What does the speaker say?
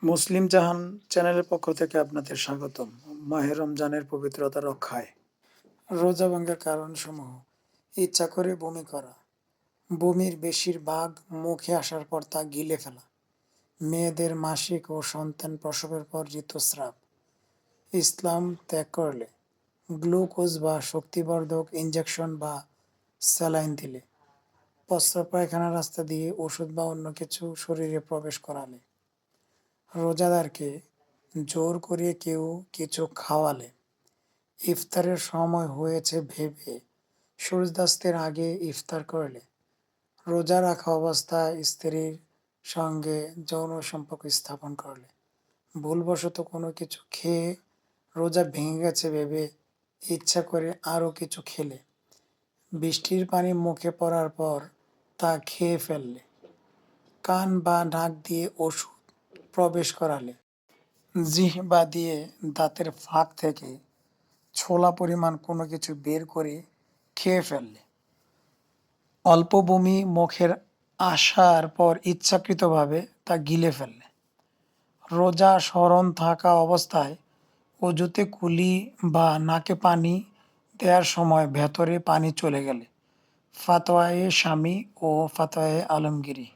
মুসলিম জাহান চ্যানেলের পক্ষ থেকে আপনাদের স্বাগতম। মাহে রমজানের পবিত্রতা রক্ষায় রোজা ভাঙ্গার কারণসমূহ: ইচ্ছা করে বমি করা, বমির বেশিরভাগ মুখে আসার পর তা গিলে ফেলা, মেয়েদের মাসিক ও সন্তান প্রসবের পর ঋতুস্রাব, ইসলাম ত্যাগ করলে, গ্লুকোজ বা শক্তিবর্ধক ইনজেকশন বা স্যালাইন দিলে, প্রস্রাব পায়খানার রাস্তা দিয়ে ওষুধ বা অন্য কিছু শরীরে প্রবেশ করালে, রোজাদারকে জোর করে কেউ কিছু খাওয়ালে, ইফতারের সময় হয়েছে ভেবে সূর্যাস্তের আগে ইফতার করলে, রোজা রাখা অবস্থায় স্ত্রীর সঙ্গে যৌন সম্পর্ক স্থাপন করলে, ভুলবশত কোনো কিছু খেয়ে রোজা ভেঙে গেছে ভেবে ইচ্ছা করে আরও কিছু খেলে, বৃষ্টির পানি মুখে পড়ার পর তা খেয়ে ফেললে, কান বা নাক দিয়ে ওষুধ প্রবেশ করালে, জিহ্বা দিয়ে দাঁতের ফাঁক থেকে ছোলা পরিমাণ কোনো কিছু বের করে খেয়ে ফেললে, অল্প বমি মুখের আসার পর ইচ্ছাকৃতভাবে তা গিলে ফেললে, রোজা স্মরণ থাকা অবস্থায় অজুতে কুলি বা নাকে পানি দেওয়ার সময় ভেতরে পানি চলে গেলে, ফাতোয়ায়ে শামী ও ফাতোয়ায়ে আলমগীরি।